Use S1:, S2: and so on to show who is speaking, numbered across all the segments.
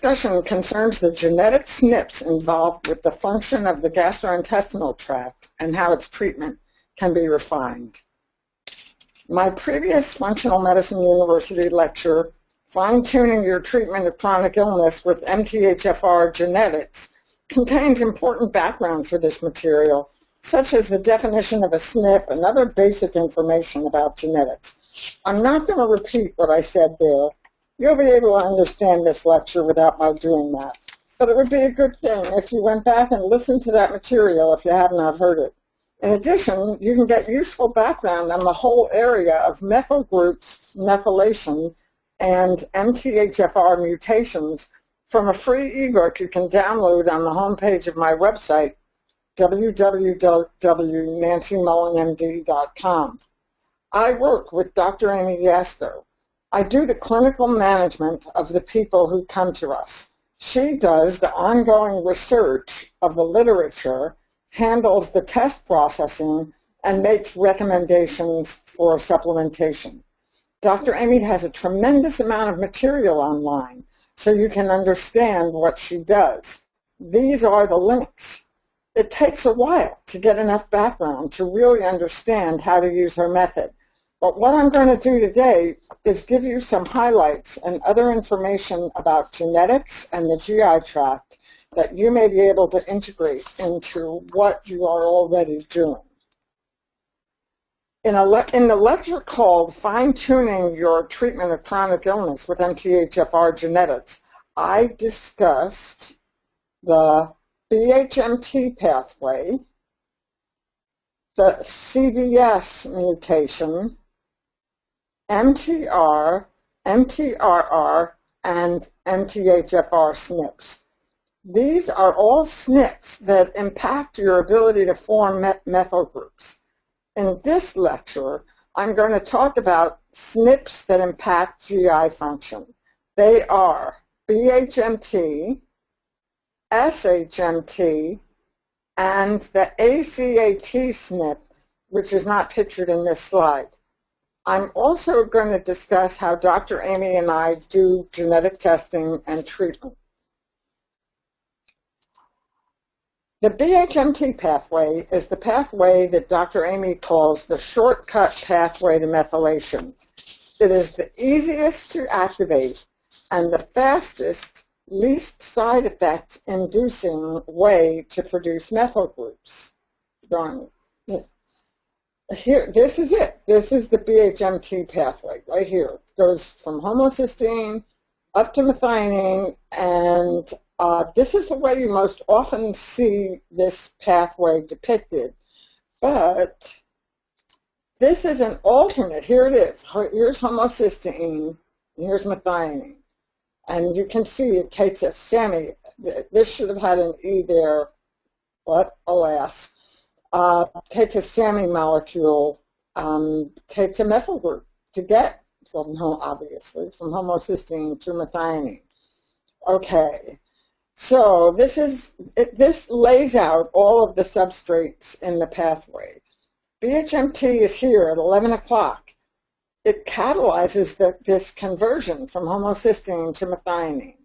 S1: discussion concerns the genetic SNPs involved with the function of the gastrointestinal tract and how its treatment can be refined. My previous Functional Medicine University lecture, Fine-Tuning Your Treatment of Chronic Illness with MTHFR Genetics, contains important background for this material, such as the definition of a SNP and other basic information about genetics. I'm not going to repeat what I said there. You'll be able to understand this lecture without my doing that. But it would be a good thing if you went back and listened to that material if you have not heard it. In addition, you can get useful background on the whole area of methyl groups, methylation, and MTHFR mutations from a free ebook you can download on the homepage of my website, www.nancymullanmd.com. I work with Dr. Amy Yasto. I do the clinical management of the people who come to us. She does the ongoing research of the literature, handles the test processing, and makes recommendations for supplementation. Dr. Amy has a tremendous amount of material online, so you can understand what she does. These are the links. It takes a while to get enough background to really understand how to use her method. But what I'm going to do today is give you some highlights and other information about genetics and the GI tract that you may be able to integrate into what you are already doing. In the lecture called Fine-Tuning Your Treatment of Chronic Illness with MTHFR Genetics, I discussed the BHMT pathway, the CBS mutation, MTR, MTRR, and MTHFR SNPs. These are all SNPs that impact your ability to form methyl groups. In this lecture, I'm going to talk about SNPs that impact GI function. They are BHMT, SHMT, and the ACAT SNP, which is not pictured in this slide. I'm also going to discuss how Dr. Amy and I do genetic testing and treatment. The BHMT pathway is the pathway that Dr. Amy calls the shortcut pathway to methylation. It is the easiest to activate and the fastest, least side effect inducing way to produce methyl groups. Here, this is it. This is the BHMT pathway right here. It goes from homocysteine up to methionine, and this is the way you most often see this pathway depicted. But this is an alternate. Here it is. Here's homocysteine, and here's methionine. And you can see it takes a semi. This should have had an E there, but alas. Takes a SAMI molecule, takes a methyl group to get from, obviously, from homocysteine to methionine. Okay, so this lays out all of the substrates in the pathway. BHMT is here at 11 o'clock. It catalyzes this conversion from homocysteine to methionine.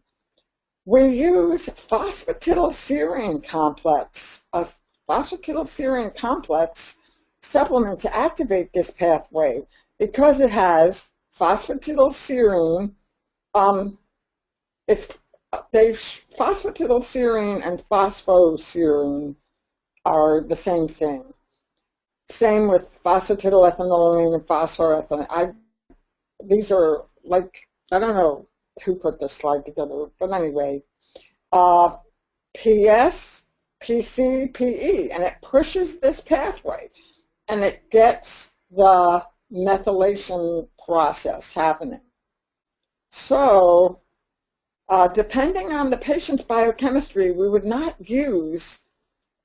S1: We use phosphatidylserine complex, a phosphatidylserine complex supplement to activate this pathway because it has phosphatidylserine. Phosphatidylserine and phosphoserine are the same thing. Same with phosphatidylethanol and phosphoethanolamine. These are like, I don't know who put this slide together, but anyway, PS, PC, PE, and it pushes this pathway, and it gets the methylation process happening. So, depending on the patient's biochemistry, we would not use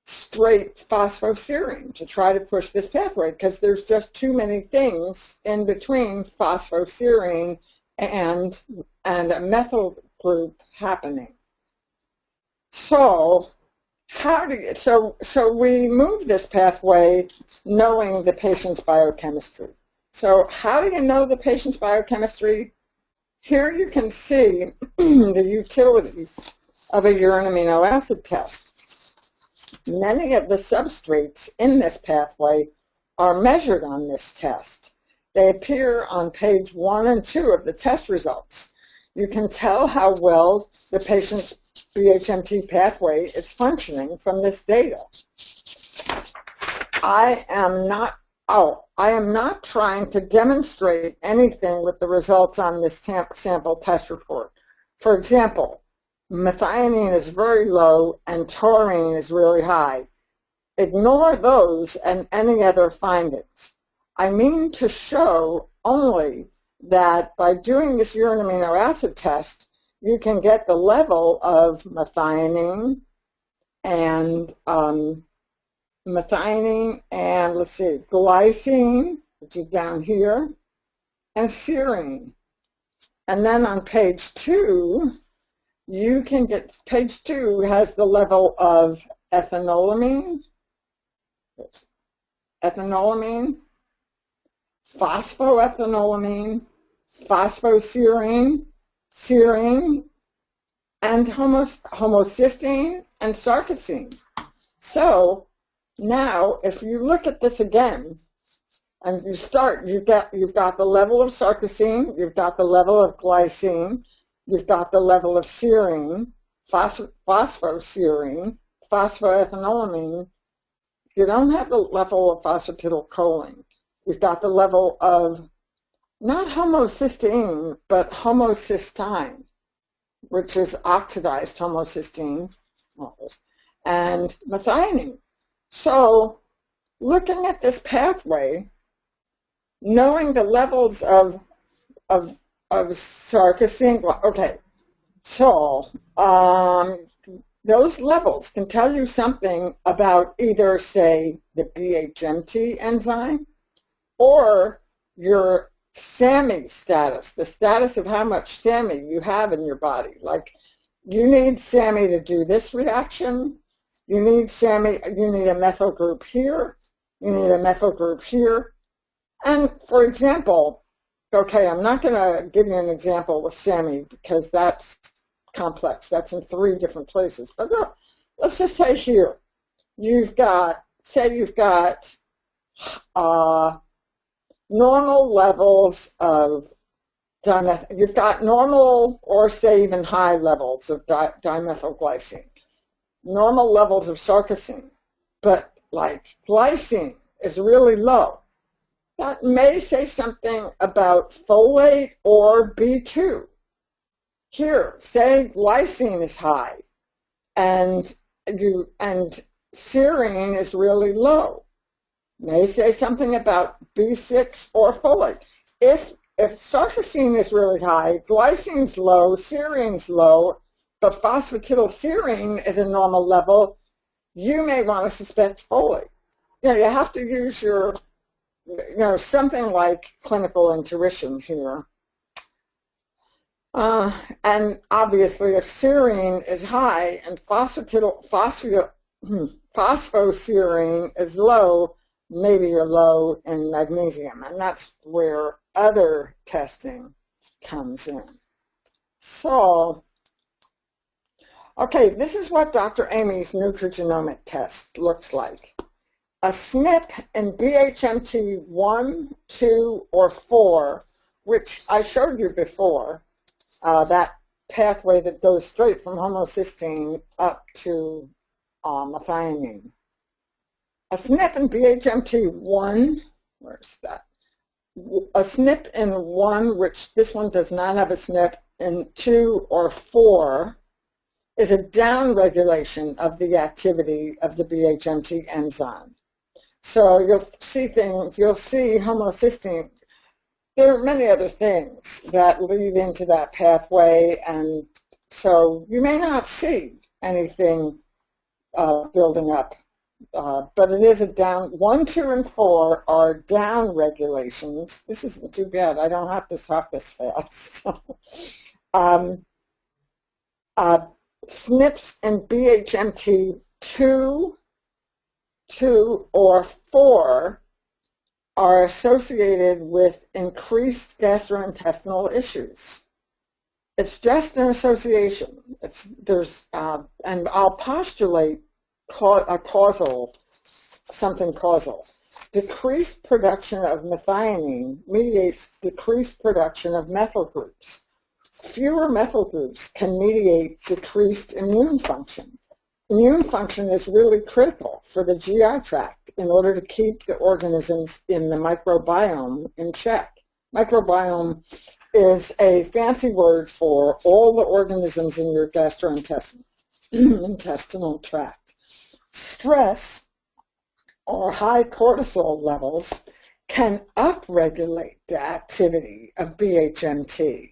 S1: straight phosphoserine to try to push this pathway because there's just too many things in between phosphoserine and a methyl group happening. So we move this pathway knowing the patient's biochemistry. So how do you know the patient's biochemistry? Here you can see the utility of a urine amino acid test. Many of the substrates in this pathway are measured on this test. They appear on page 1 and 2 of the test results. You can tell how well the patient's BHMT pathway is functioning from this data. I am not trying to demonstrate anything with the results on this sample test report. For example, methionine is very low and taurine is really high. Ignore those and any other findings. I mean to show only that by doing this urine amino acid test, you can get the level of methionine and let's see, glycine, which is down here, and serine. And then on page 2, you can get, page 2 has the level of ethanolamine, phosphoethanolamine, phosphoserine, serine, and homocysteine and sarcosine. So now, if you look at this again, and you start, you've got the level of sarcosine, you've got the level of glycine, you've got the level of serine, phosphoserine, phosphoethanolamine. You don't have the level of phosphatidylcholine. You've got the level of not homocysteine, but homocysteine, which is oxidized homocysteine, and methionine. So, looking at this pathway, knowing the levels of sarcosine, okay, so those levels can tell you something about either, say, the BHMT enzyme or your SAMe status, the status of how much SAMe you have in your body. Like, you need SAMe to do this reaction. You need SAMe, you need a methyl group here, you need a methyl group here. And for example, okay, I'm not going to give you an example with SAMe because that's complex. That's in 3 different places. But look, let's just say here, you've got normal levels of you've got normal or say even high levels of dimethylglycine. Normal levels of sarcosine, but like glycine is really low. That may say something about folate or B2. Here, say glycine is high and serine is really low. May say something about B6 or folate. If sarcosine is really high, glycine's low, serine's low, but phosphatidylserine is a normal level, you may want to suspect folate. You have to use your, something like clinical intuition here. And obviously, if serine is high and phosphoserine is low, maybe you're low in magnesium, and that's where other testing comes in. So, okay, this is what Dr. Amy's nutrigenomic test looks like. A SNP in BHMT 1, 2, or 4, which I showed you before, that pathway that goes straight from homocysteine up to methionine. A SNP in BHMT 1, where's that? A SNP in 1, which this one does not have a SNP, in 2 or 4, is a downregulation of the activity of the BHMT enzyme. So you'll see homocysteine. There are many other things that lead into that pathway, and so you may not see anything building up. But it is a down, 1, 2, and 4 are down regulations. This isn't too bad. I don't have to talk this fast. SNPs in BHMT 2, 2, or 4 are associated with increased gastrointestinal issues. It's just an association. And I'll postulate something causal. Decreased production of methionine mediates decreased production of methyl groups. Fewer methyl groups can mediate decreased immune function. Immune function is really critical for the GI tract in order to keep the organisms in the microbiome in check. Microbiome is a fancy word for all the organisms in your gastrointestinal tract. Stress or high cortisol levels can upregulate the activity of BHMT.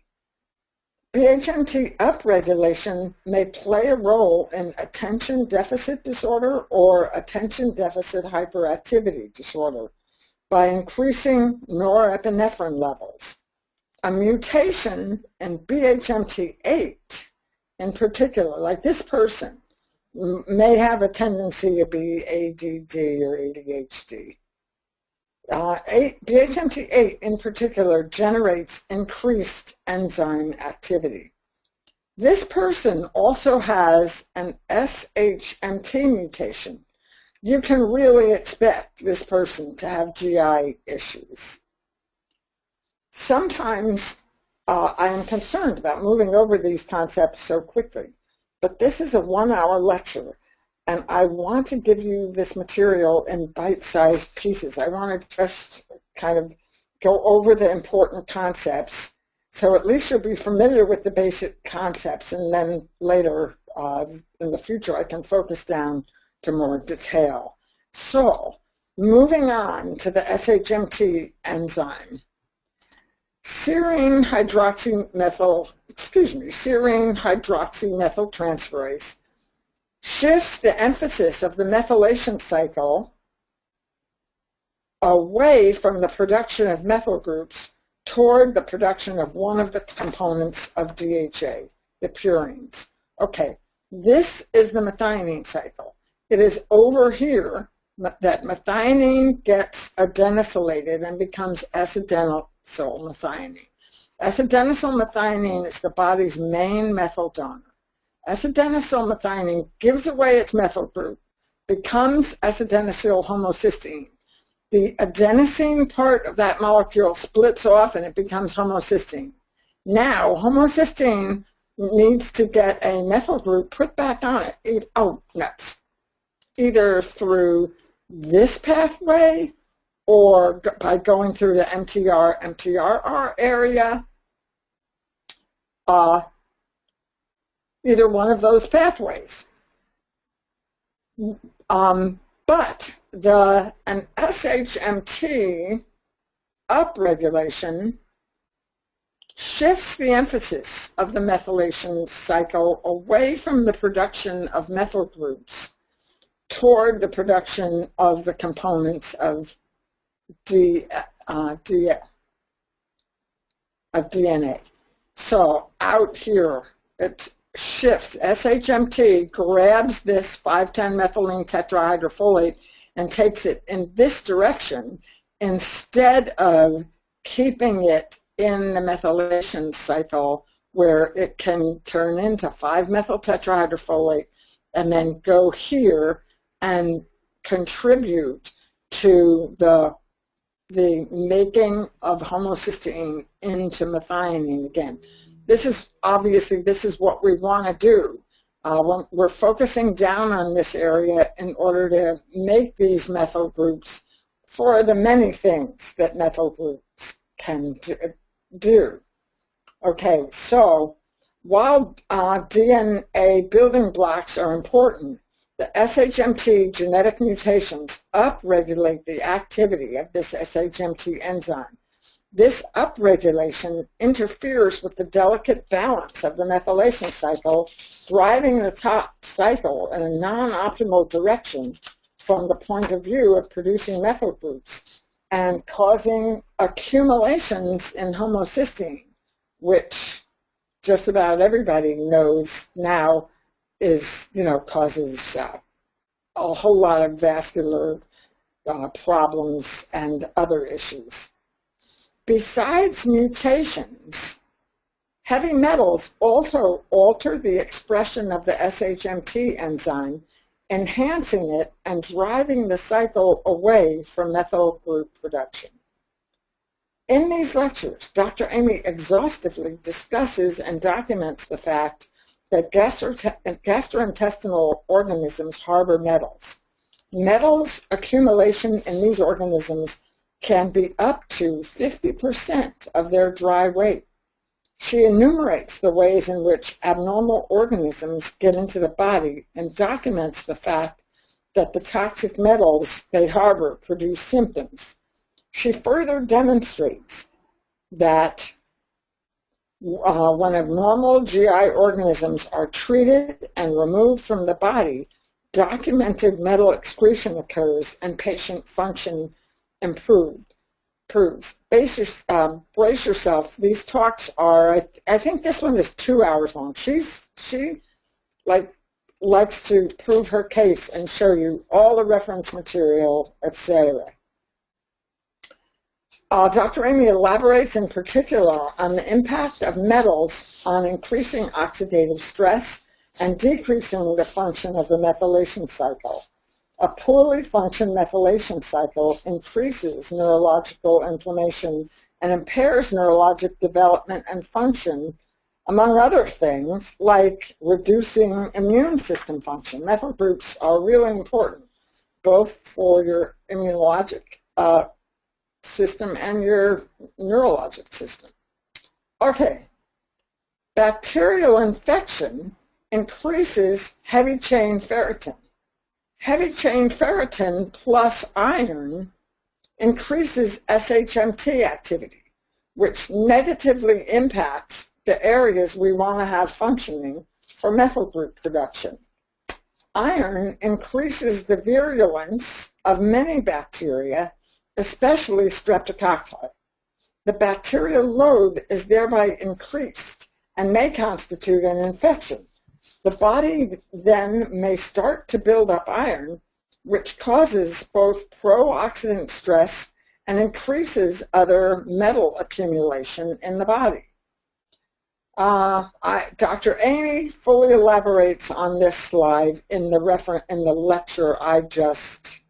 S1: BHMT upregulation may play a role in attention deficit disorder or attention deficit hyperactivity disorder by increasing norepinephrine levels. A mutation in BHMT8 in particular, like this person, may have a tendency to be ADD or ADHD. BHMT8 in particular generates increased enzyme activity. This person also has an SHMT mutation. You can really expect this person to have GI issues. Sometimes I am concerned about moving over these concepts so quickly, but this is a 1-hour lecture, and I want to give you this material in bite-sized pieces. I want to just kind of go over the important concepts, so at least you'll be familiar with the basic concepts, and then later in the future I can focus down to more detail. So, moving on to the SHMT enzyme. Serine hydroxymethyltransferase shifts the emphasis of the methylation cycle away from the production of methyl groups toward the production of one of the components of DHA, the purines. Okay, this is the methionine cycle. It is over here that methionine gets adenosylated and becomes acetylmethionine. Acetylmethionine is the body's main methyl donor. Acetylmethionine gives away its methyl group, becomes acetyldenyl homocysteine. The adenosine part of that molecule splits off and it becomes homocysteine. Now, homocysteine needs to get a methyl group put back on it. Oh, nuts. Either through this pathway or by going through the MTHFR area, either one of those pathways. But an SHMT upregulation shifts the emphasis of the methylation cycle away from the production of methyl groups toward the production of the components of DNA. So out here, it shifts. SHMT grabs this 5,10-methylene tetrahydrofolate and takes it in this direction instead of keeping it in the methylation cycle where it can turn into 5-methyl tetrahydrofolate and then go here and contribute to the making of homocysteine into methionine again. This is what we want to do. We're focusing down on this area in order to make these methyl groups for the many things that methyl groups can do. Okay, so while DNA building blocks are important, the SHMT genetic mutations upregulate the activity of this SHMT enzyme. This upregulation interferes with the delicate balance of the methylation cycle, driving the top cycle in a non-optimal direction from the point of view of producing methyl groups and causing accumulations in homocysteine, which just about everybody knows now causes a whole lot of vascular problems and other issues. Besides mutations, Heavy metals also alter the expression of the SHMT enzyme, enhancing it and driving the cycle away from methyl group production. In these lectures, Dr. Amy exhaustively discusses and documents the fact that gastrointestinal organisms harbor metals. Metals accumulation in these organisms can be up to 50% of their dry weight. She enumerates the ways in which abnormal organisms get into the body and documents the fact that the toxic metals they harbor produce symptoms. She further demonstrates that when abnormal GI organisms are treated and removed from the body, documented metal excretion occurs and patient function improves. Brace yourself. These talks are, I think this one is 2 hours long. She likes to prove her case and show you all the reference material, etc. Dr. Amy elaborates in particular on the impact of metals on increasing oxidative stress and decreasing the function of the methylation cycle. A poorly functioned methylation cycle increases neurological inflammation and impairs neurologic development and function, among other things, like reducing immune system function. Methyl groups are really important, both for your immunologic system and your neurologic system. Okay, bacterial infection increases heavy chain ferritin. Heavy chain ferritin plus iron increases SHMT activity, which negatively impacts the areas we want to have functioning for methyl group production. Iron increases the virulence of many bacteria, especially streptococci. The bacterial load is thereby increased and may constitute an infection. The body then may start to build up iron, which causes both pro-oxidant stress and increases other metal accumulation in the body. Dr. Amy fully elaborates on this slide in the lecture I just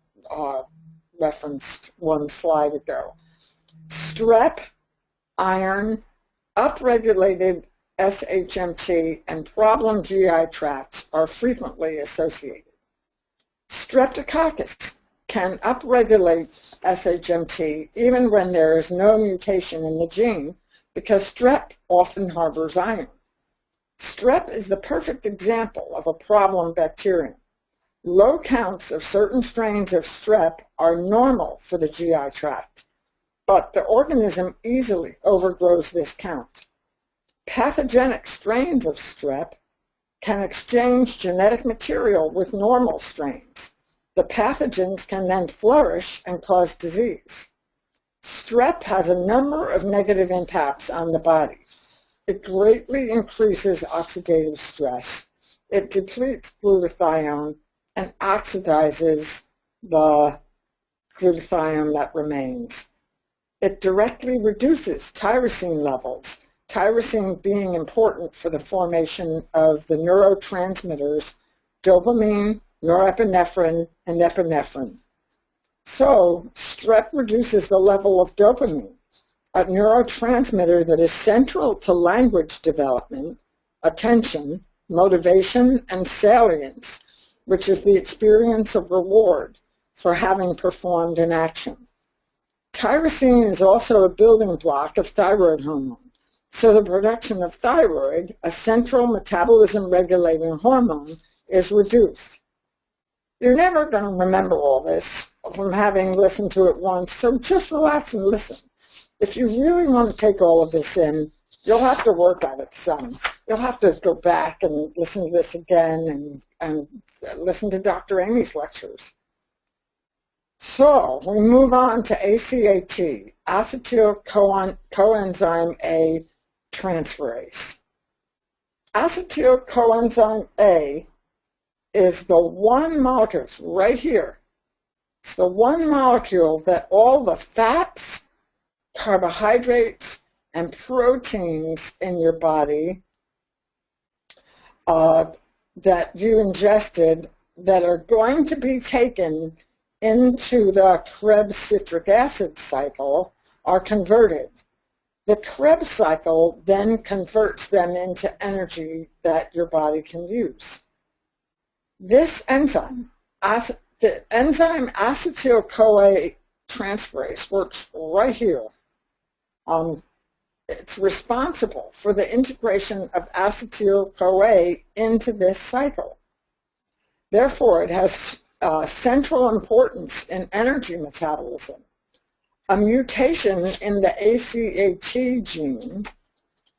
S1: referenced one slide ago. Strep, iron, upregulated SHMT, and problem GI tracts are frequently associated. Streptococcus can upregulate SHMT even when there is no mutation in the gene, because strep often harbors iron. Strep is the perfect example of a problem bacterium. Low counts of certain strains of strep are normal for the GI tract, but the organism easily overgrows this count. Pathogenic strains of strep can exchange genetic material with normal strains. The pathogens can then flourish and cause disease. Strep has a number of negative impacts on the body. It greatly increases oxidative stress. It depletes glutathione and oxidizes the glutathione that remains. It directly reduces tyrosine levels, tyrosine being important for the formation of the neurotransmitters dopamine, norepinephrine, and epinephrine. So, strep reduces the level of dopamine, a neurotransmitter that is central to language development, attention, motivation, and salience, which is the experience of reward for having performed an action. Tyrosine is also a building block of thyroid hormone. So the production of thyroid, a central metabolism regulating hormone, is reduced. You're never going to remember all this from having listened to it once, so just relax and listen. If you really want to take all of this in, you'll have to work at it some. You'll have to go back and listen to this again and listen to Dr. Amy's lectures. So we move on to ACAT, acetyl coenzyme A transferase. Acetyl coenzyme A is the one molecule, right here. It's the one molecule that all the fats, carbohydrates, and proteins in your body that you ingested that are going to be taken into the Krebs citric acid cycle are converted. The Krebs cycle then converts them into energy that your body can use. This enzyme, the enzyme acetyl-CoA transferase, works right here. It's responsible for the integration of acetyl-CoA into this cycle. Therefore, it has central importance in energy metabolism. A mutation in the ACAT gene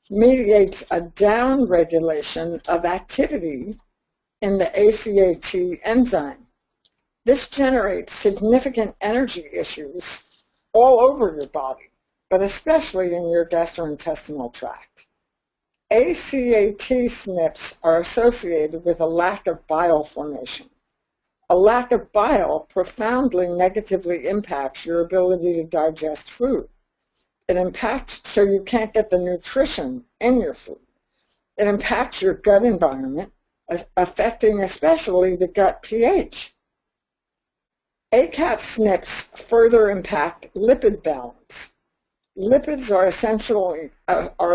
S1: mediates a downregulation of activity in the ACAT enzyme. This generates significant energy issues all over your body, but especially in your gastrointestinal tract. ACAT SNPs are associated with a lack of bile formation. A lack of bile profoundly negatively impacts your ability to digest food. It impacts so you can't get the nutrition in your food. It impacts your gut environment, affecting especially the gut pH. ACAT SNPs further impact lipid balance. Lipids are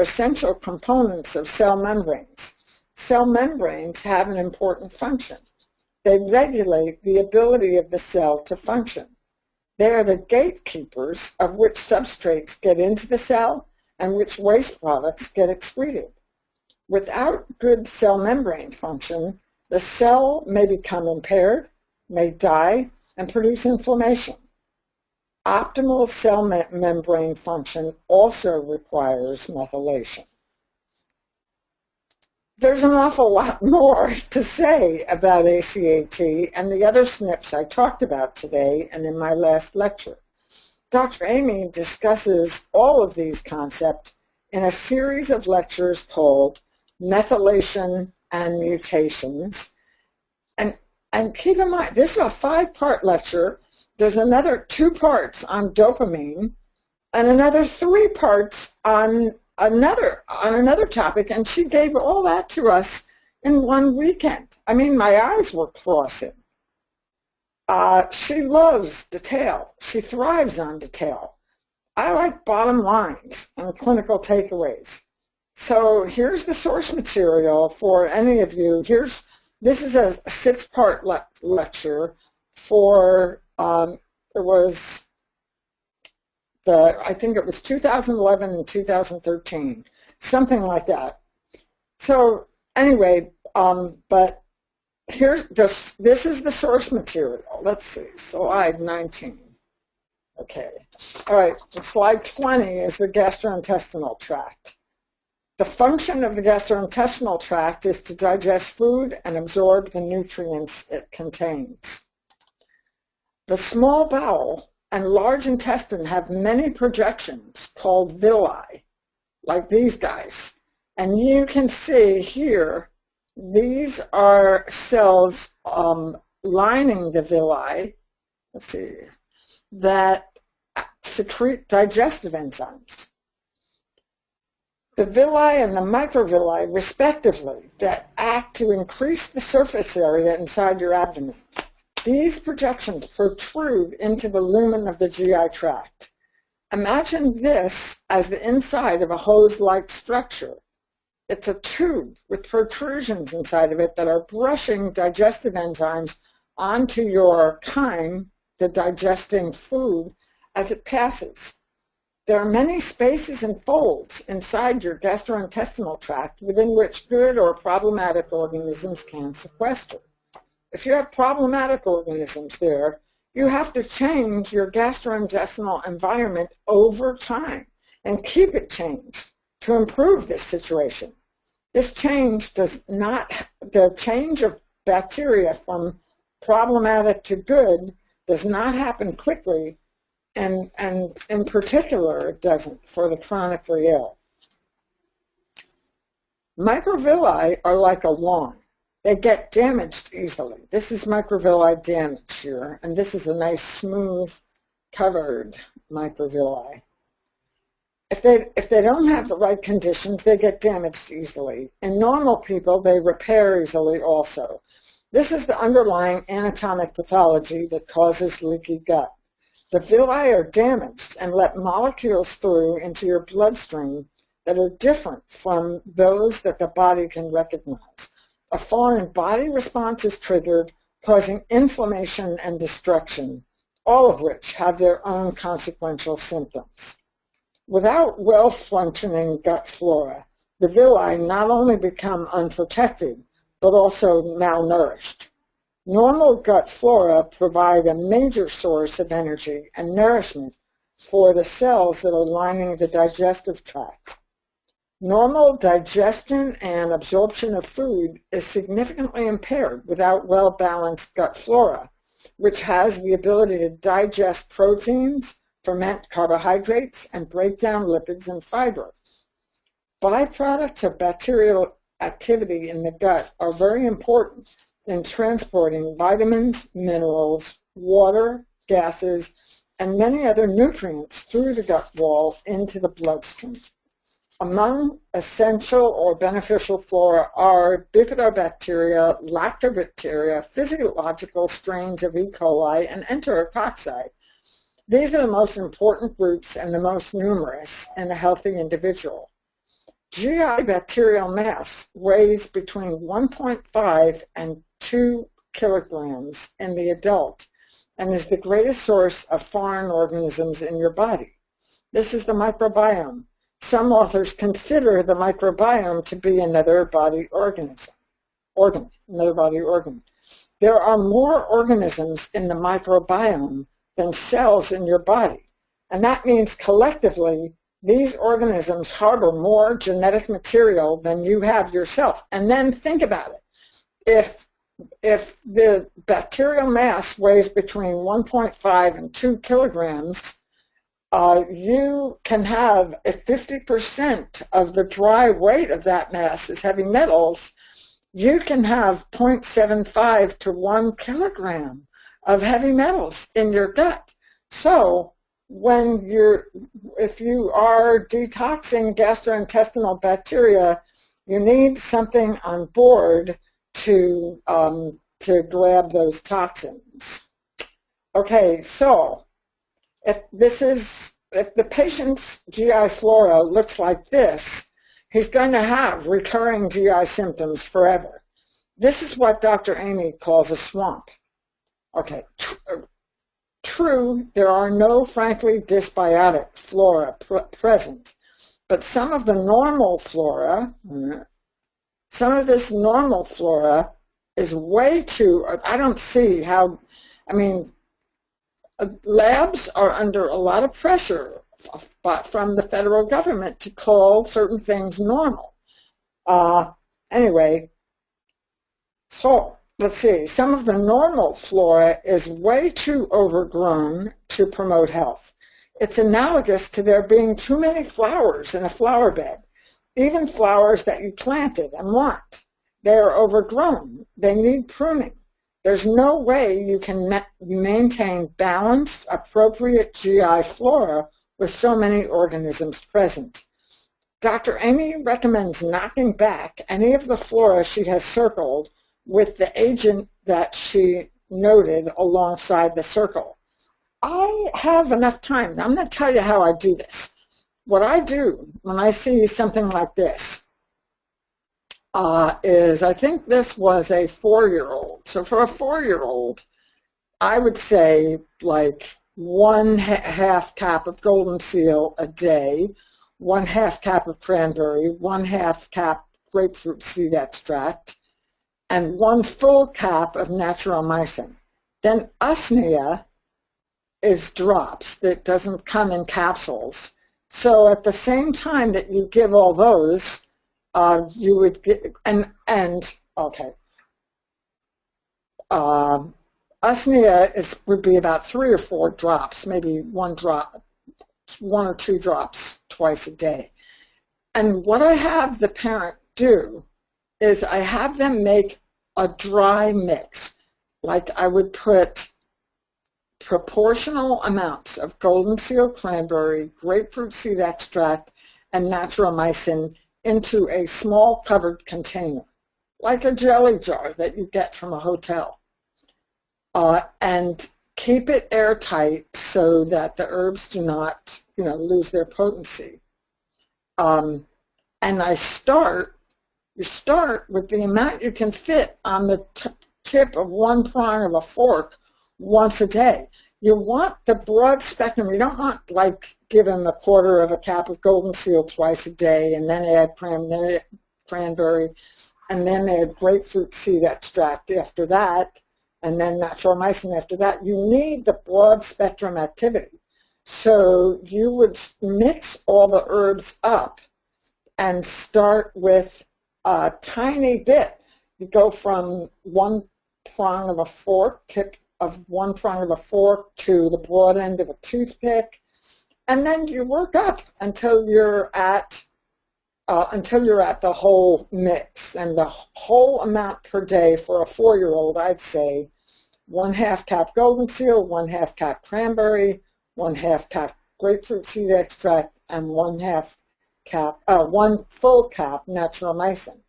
S1: essential components of cell membranes. Cell membranes have an important function. They regulate the ability of the cell to function. They are the gatekeepers of which substrates get into the cell and which waste products get excreted. Without good cell membrane function, the cell may become impaired, may die, and produce inflammation. Optimal cell membrane function also requires methylation. There's an awful lot more to say about ACAT and the other SNPs I talked about today and in my last lecture. Dr. Amy discusses all of these concepts in a series of lectures called Methylation and Mutations. And keep in mind, this is a 5-part lecture. There's another 2 parts on dopamine and another 3 parts on another topic, and she gave all that to us in one weekend. I mean, my eyes were crossing. She loves detail. She thrives on detail. I like bottom lines and clinical takeaways. So here's the source material for any of you. This is a 6-part lecture for, I think it was 2011 and 2013, something like that. So anyway, but this is the source material. Let's see, slide 19. Okay, all right, slide 20 is the gastrointestinal tract. The function of the gastrointestinal tract is to digest food and absorb the nutrients it contains. The small bowel and large intestine have many projections called villi, like these guys. And you can see here, these are cells lining the villi, let's see, that secrete digestive enzymes. The villi and the microvilli, respectively, that act to increase the surface area inside your abdomen. These projections protrude into the lumen of the GI tract. Imagine this as the inside of a hose-like structure. It's a tube with protrusions inside of it that are brushing digestive enzymes onto your chyme, the digesting food, as it passes. There are many spaces and folds inside your gastrointestinal tract within which good or problematic organisms can sequester. If you have problematic organisms there, you have to change your gastrointestinal environment over time and keep it changed to improve this situation. This change the change of bacteria from problematic to good does not happen quickly, and in particular, it doesn't for the chronically ill. Microvilli are like a lawn. They get damaged easily. This is microvilli damage here, and this is a nice smooth covered microvilli. If they don't have the right conditions, they get damaged easily. In normal people, they repair easily also. This is the underlying anatomic pathology that causes leaky gut. The villi are damaged and let molecules through into your bloodstream that are different from those that the body can recognize. A foreign body response is triggered, causing inflammation and destruction, all of which have their own consequential symptoms. Without well-functioning gut flora, the villi not only become unprotected, but also malnourished. Normal gut flora provide a major source of energy and nourishment for the cells that are lining the digestive tract. Normal digestion and absorption of food is significantly impaired without well-balanced gut flora, which has the ability to digest proteins, ferment carbohydrates, and break down lipids and fiber. Byproducts of bacterial activity in the gut are very important in transporting vitamins, minerals, water, gases, and many other nutrients through the gut wall into the bloodstream. Among essential or beneficial flora are bifidobacteria, lactobacteria, physiological strains of E. coli, and enterococci. These are the most important groups and the most numerous in a healthy individual. GI bacterial mass weighs between 1.5 and 2 kilograms in the adult and is the greatest source of foreign organisms in your body. This is the microbiome. Some authors consider the microbiome to be another body organ. There are more organisms in the microbiome than cells in your body, and that means collectively these organisms harbor more genetic material than you have yourself. And then think about it. If the bacterial mass weighs between 1.5 and 2 kilograms, you can have, if 50% of the dry weight of that mass is heavy metals, you can have 0.75 to 1 kilogram of heavy metals in your gut. So if you are detoxing gastrointestinal bacteria, you need something on board to grab those toxins. Okay, so if the patient's GI flora looks like this, he's going to have recurring GI symptoms forever. This is what Dr. Amy calls a swamp. Okay, true, there are no frankly dysbiotic flora present, but some of the normal flora, some of this normal flora is way too, I don't see how, labs are under a lot of pressure from the federal government to call certain things normal. Anyway, so let's see. Some of the normal flora is way too overgrown to promote health. It's analogous to there being too many flowers in a flower bed, even flowers that you planted and want. They are overgrown. They need pruning. There's no way you can maintain balanced, appropriate GI flora with so many organisms present. Dr. Amy recommends knocking back any of the flora she has circled with the agent that she noted alongside the circle. I have enough time. I'm going to tell you how I do this. What I do when I see something like this is, I think this was a 4-year-old. So for a 4-year-old, I would say like 1/2 cap of golden seal a day, 1/2 cap of cranberry, 1/2 cap grapefruit seed extract, and 1 full cap of naturomycin. Then usnea is drops that doesn't come in capsules. So at the same time that you give all those, you would get, usnea would be about 3 or 4 drops, maybe 1 or 2 drops twice a day. And what I have the parent do is I have them make a dry mix. Like I would put proportional amounts of golden seal cranberry, grapefruit seed extract, and natromycin into a small covered container, like a jelly jar that you get from a hotel. And keep it airtight so that the herbs do not, lose their potency. And you start with the amount you can fit on the tip of one prong of a fork once a day. You want the broad spectrum. You don't want, like, giving a quarter of a cap of golden seal twice a day and then add cranberry and then add grapefruit seed extract after that and then natromycin after that. You need the broad spectrum activity. So you would mix all the herbs up and start with a tiny bit. You go from one prong of a fork, tip of one prong of a fork to the broad end of a toothpick, and then you work up until you're at the whole mix. And the whole amount per day for a 4-year-old, I'd say 1/2 cap golden seal, 1/2 cap cranberry, 1/2 cap grapefruit seed extract, and 1 full cap natromycin.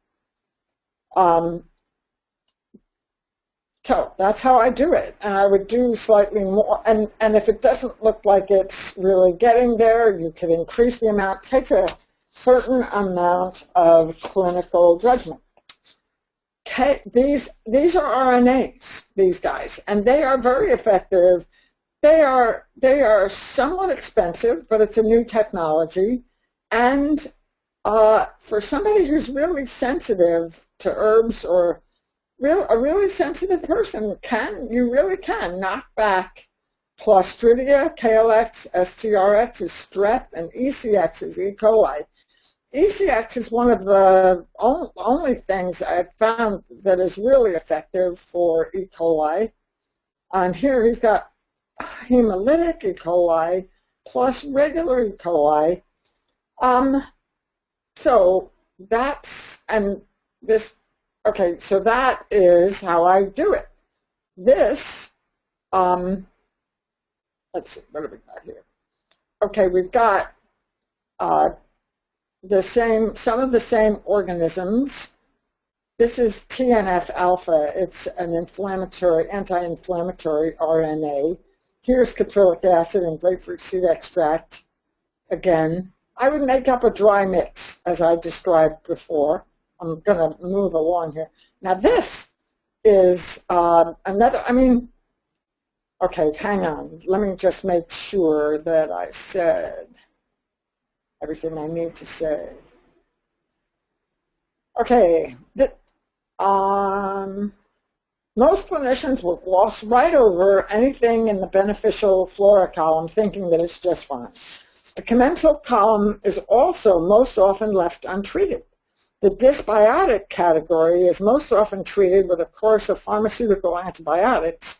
S1: So that's how I do it, and I would do slightly more. And if it doesn't look like it's really getting there, you could increase the amount. It takes a certain amount of clinical judgment. Okay, these are RNAs, these guys, and they are very effective. They are somewhat expensive, but it's a new technology, and for somebody who's really sensitive to herbs or a really sensitive person, you really can knock back Clostridia, KLX, STRX is strep, and ECX is E. coli. ECX is one of the only things I've found that is really effective for E. coli. And here he's got hemolytic E. coli plus regular E. coli. So that's, and this, okay, so that is how I do it. This, let's see, what have we got here? Okay, we've got some of the same organisms. This is TNF alpha. It's an anti-inflammatory RNA. Here's caprylic acid and grapefruit seed extract. Again, I would make up a dry mix, as I described before. I'm going to move along here. Now this is okay, hang on. Let me just make sure that I said everything I need to say. Okay, most clinicians will gloss right over anything in the beneficial flora column, thinking that it's just fine. The commensal column is also most often left untreated. The dysbiotic category is most often treated with a course of pharmaceutical antibiotics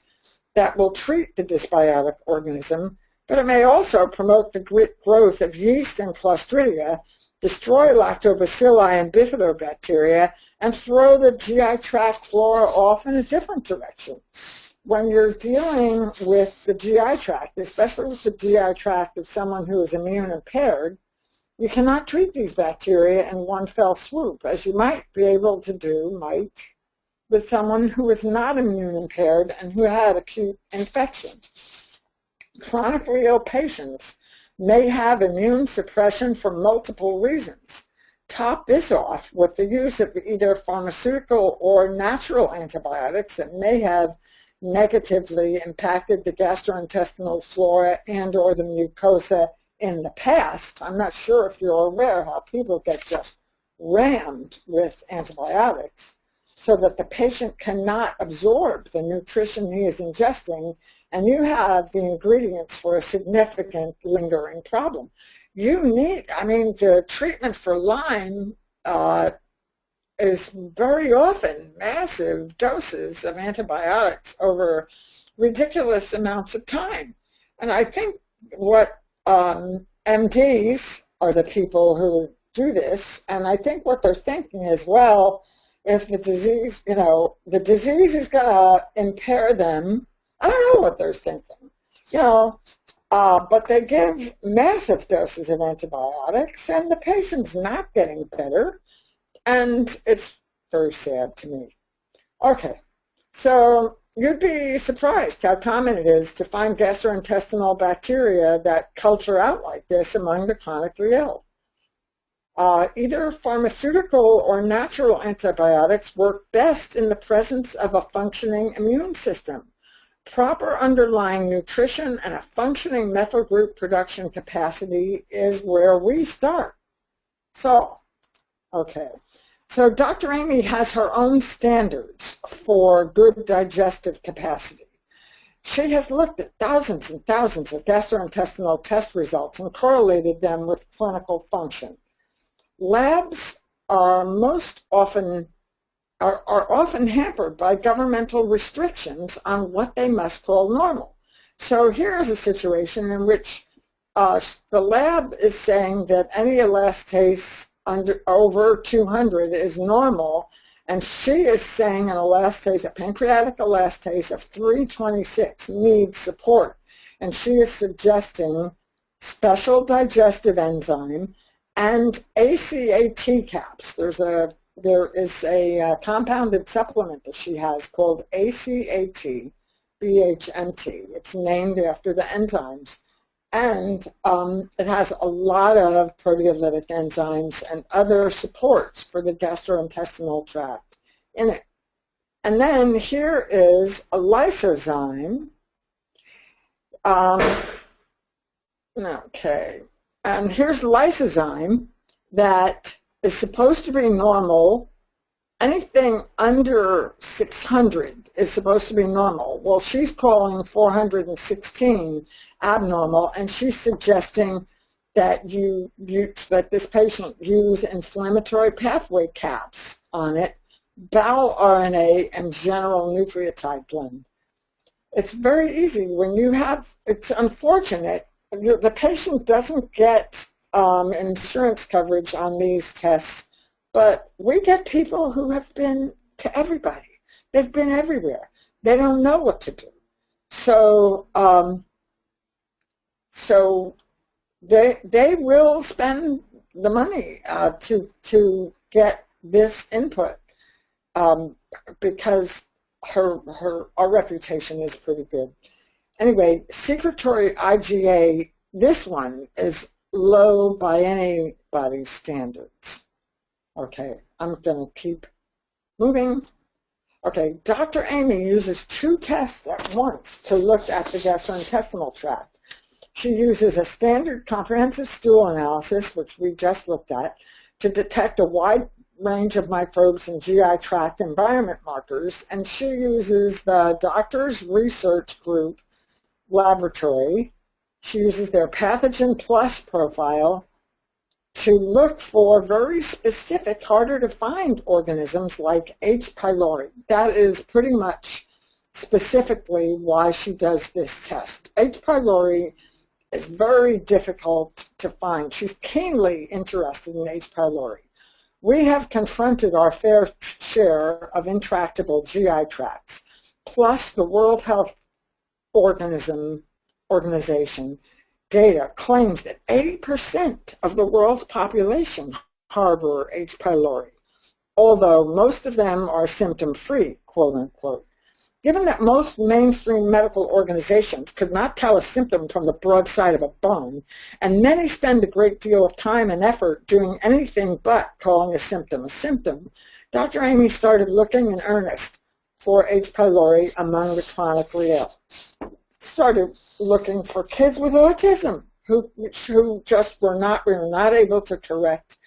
S1: that will treat the dysbiotic organism, but it may also promote the growth of yeast and Clostridia, destroy lactobacilli and bifidobacteria, and throw the GI tract flora off in a different direction. When you're dealing with the GI tract, especially with the GI tract of someone who is immune impaired, you cannot treat these bacteria in one fell swoop, as you might be able to do, with someone who is not immune impaired and who had acute infection. Chronically ill patients may have immune suppression for multiple reasons. Top this off with the use of either pharmaceutical or natural antibiotics that may have negatively impacted the gastrointestinal flora and or the mucosa in the past. I'm not sure if you're aware how people get just rammed with antibiotics so that the patient cannot absorb the nutrition he is ingesting, and you have the ingredients for a significant lingering problem. The treatment for Lyme is very often massive doses of antibiotics over ridiculous amounts of time. And I think what MDs are the people who do this, and I think what they're thinking is, well, if the disease is going to impair them, I don't know what they're thinking. you know, but they give massive doses of antibiotics, and the patient's not getting better, and it's very sad to me. Okay, so you'd be surprised how common it is to find gastrointestinal bacteria that culture out like this among the chronically ill. Either pharmaceutical or natural antibiotics work best in the presence of a functioning immune system. Proper underlying nutrition and a functioning methyl group production capacity is where we start. So, okay. So Dr. Amy has her own standards for good digestive capacity. She has looked at thousands and thousands of gastrointestinal test results and correlated them with clinical function. Labs are often hampered by governmental restrictions on what they must call normal. So here's a situation in which the lab is saying that any elastase over 200 is normal, and she is saying a pancreatic elastase of 326 needs support, and she is suggesting special digestive enzyme and ACAT caps. There is a compounded supplement that she has called ACAT BHMT. It's named after the enzymes. And it has a lot of proteolytic enzymes and other supports for the gastrointestinal tract in it. And then here is a lysozyme. Okay. And here's lysozyme that is supposed to be normal. Anything under 600 is supposed to be normal. Well, she's calling 416 abnormal, and she's suggesting that that this patient use inflammatory pathway caps on it, bowel RNA, and general nucleotide blend. It's very easy when you have. It's unfortunate the patient doesn't get insurance coverage on these tests. But we get people who have been to everybody. They've been everywhere. They don't know what to do. So, they will spend the money to get this input because our reputation is pretty good. Anyway, secretory IgA, this one is low by anybody's standards. Okay, I'm going to keep moving. Okay, Dr. Amy uses two tests at once to look at the gastrointestinal tract. She uses a standard comprehensive stool analysis, which we just looked at, to detect a wide range of microbes and GI tract environment markers, and she uses the Doctors Research Group laboratory. She uses their Pathogen Plus profile to look for very specific, harder to find organisms like H. pylori. That is pretty much specifically why she does this test. H. pylori is very difficult to find. She's keenly interested in H. pylori. We have confronted our fair share of intractable GI tracts, plus the World Health Organization data claims that 80% of the world's population harbor H. pylori, although most of them are symptom-free, quote-unquote. Given that most mainstream medical organizations could not tell a symptom from the broadside of a bone, and many spend a great deal of time and effort doing anything but calling a symptom, Dr. Amy started looking in earnest for H. pylori among the chronically ill. Started looking for kids with autism who just were not able to correct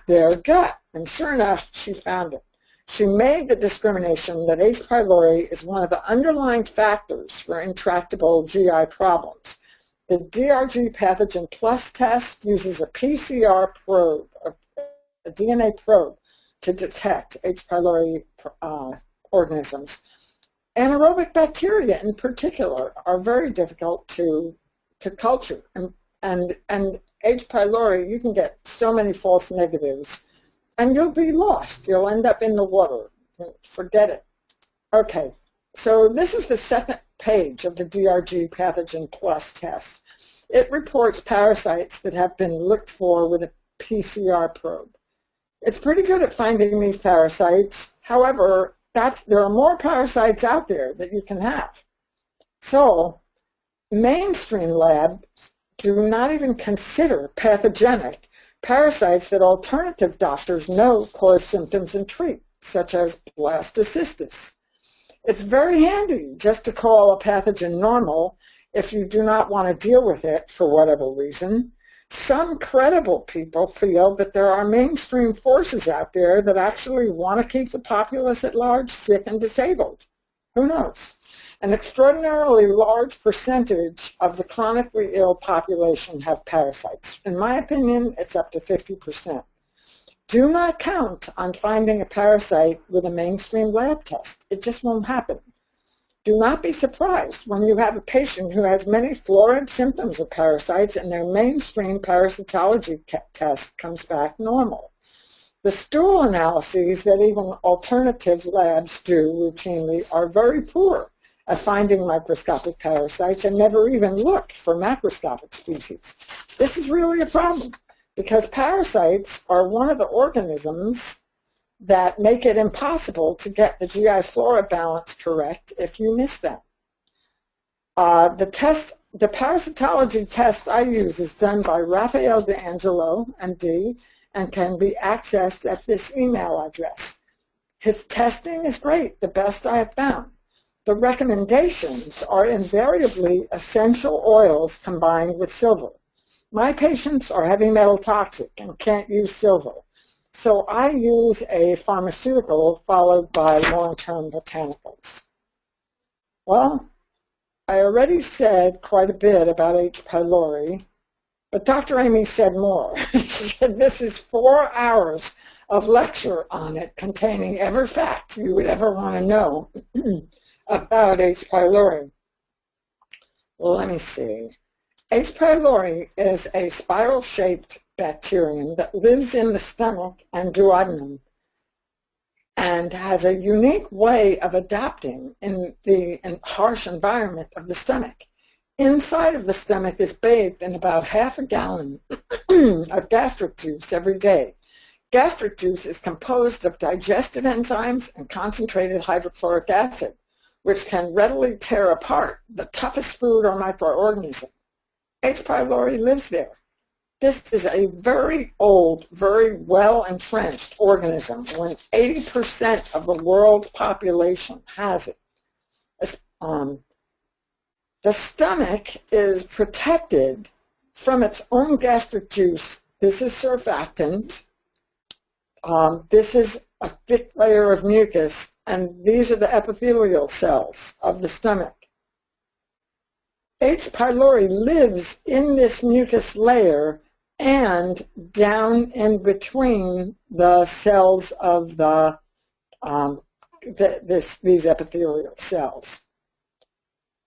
S1: their gut. And sure enough, she found it. She made the discrimination that H. pylori is one of the underlying factors for intractable GI problems. The DRG Pathogen Plus test uses a PCR probe, a DNA probe, to detect H. pylori organisms. Anaerobic bacteria in particular are very difficult to culture. And H. pylori, you can get so many false negatives, and you'll be lost. You'll end up in the water. Forget it. Okay, So this is the second page of the DRG Pathogen Plus test. It reports parasites that have been looked for with a PCR probe. It's pretty good at finding these parasites. However, there are more parasites out there that you can have. So mainstream labs do not even consider pathogenic parasites that alternative doctors know cause symptoms and treat, such as blastocystis. It's very handy just to call a pathogen normal if you do not want to deal with it for whatever reason. Some credible people feel that there are mainstream forces out there that actually want to keep the populace at large sick and disabled. Who knows? An extraordinarily large percentage of the chronically ill population have parasites. In my opinion, it's up to 50%. Do not count on finding a parasite with a mainstream lab test. It just won't happen. Do not be surprised when you have a patient who has many florid symptoms of parasites and their mainstream parasitology test comes back normal. The stool analyses that even alternative labs do routinely are very poor at finding microscopic parasites and never even look for macroscopic species. This is really a problem because parasites are one of the organisms that make it impossible to get the GI flora balance correct if you miss them. The parasitology test I use is done by Raphael D'Angelo, MD, and can be accessed at this email address. His testing is great, the best I have found. The recommendations are invariably essential oils combined with silver. My patients are heavy metal toxic and can't use silver. So I use a pharmaceutical followed by long-term botanicals. Well, I already said quite a bit about H. pylori, but Dr. Amy said more. She said this is 4 hours of lecture on it containing every fact you would ever want to know about H. pylori. Well, let me see. H. pylori is a spiral-shaped bacterium that lives in the stomach and duodenum and has a unique way of adapting in the harsh environment of the stomach. Inside of the stomach is bathed in about half a gallon of gastric juice every day. Gastric juice is composed of digestive enzymes and concentrated hydrochloric acid, which can readily tear apart the toughest food or microorganism. H. pylori lives there. This is a very old, very well-entrenched organism when 80% of the world's population has it. The stomach is protected from its own gastric juice. This is surfactant. This is a thick layer of mucus, and these are the epithelial cells of the stomach. H. pylori lives in this mucus layer and down in between the cells of these epithelial cells.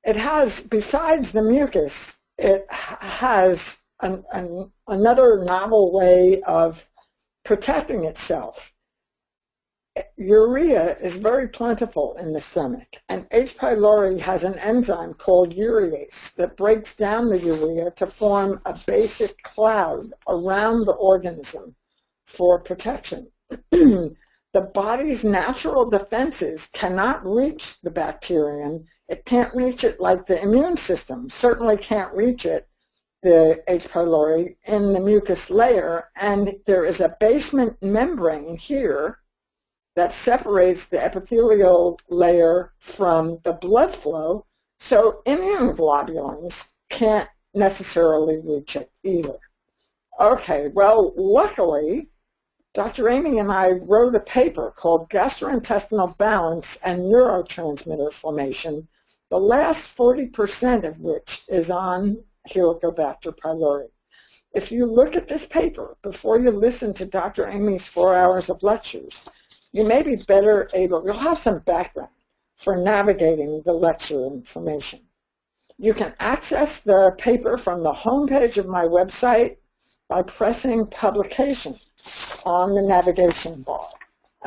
S1: It has, besides the mucus, it has another novel way of protecting itself. Urea is very plentiful in the stomach, and H. pylori has an enzyme called urease that breaks down the urea to form a basic cloud around the organism for protection. The body's natural defenses cannot reach the bacterium. It can't reach it like the immune system certainly can't reach it, the H. pylori, in the mucus layer, and there is a basement membrane here that separates the epithelial layer from the blood flow, so immune globulins can't necessarily reach it either. Okay, well, luckily, Dr. Amy and I wrote a paper called Gastrointestinal Balance and Neurotransmitter Formation, the last 40% of which is on Helicobacter pylori. If you look at this paper before you listen to Dr. Amy's 4 hours of lectures, you may be better able, you'll have some background for navigating the lecture information. You can access the paper from the homepage of my website by pressing publication on the navigation bar.